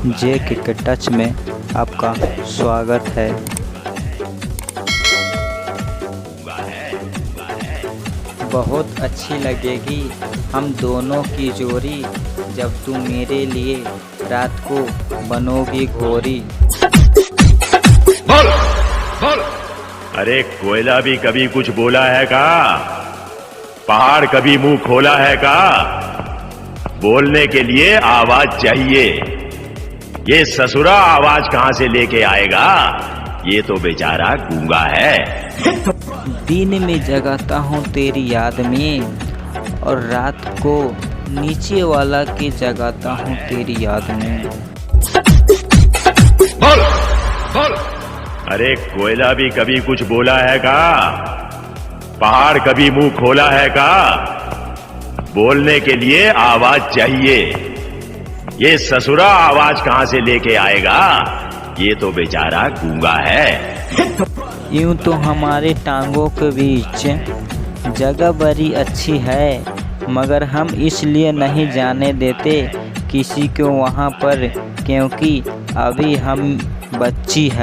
जे cricket touch में आपका स्वागत है। बहुत अच्छी लगेगी हम दोनों की जोड़ी, जब तू मेरे लिए रात को बनोगी घोरी। बोल बोल। अरे कोयला भी कभी कुछ बोला है का? पहाड़ कभी मुंह खोला है का? बोलने के लिए आवाज चाहिए। ये ससुरा आवाज कहां से लेके आएगा? ये तो बेचारा गूंगा है। दिन में जगाता हूँ तेरी याद में, और रात को नीचे वाला के जगाता हूँ तेरी याद में। बोल बोल। अरे कोयला भी कभी कुछ बोला है का? पहाड़ कभी मुंह खोला है का? बोलने के लिए आवाज चाहिए। ये ससुरा आवाज कहां से लेके आएगा? ये तो बेचारा गूंगा है। यूं तो हमारे टांगों के बीच जगह बड़ी अच्छी है, मगर हम इसलिए नहीं जाने देते किसी को वहां पर, क्योंकि अभी हम बच्ची है।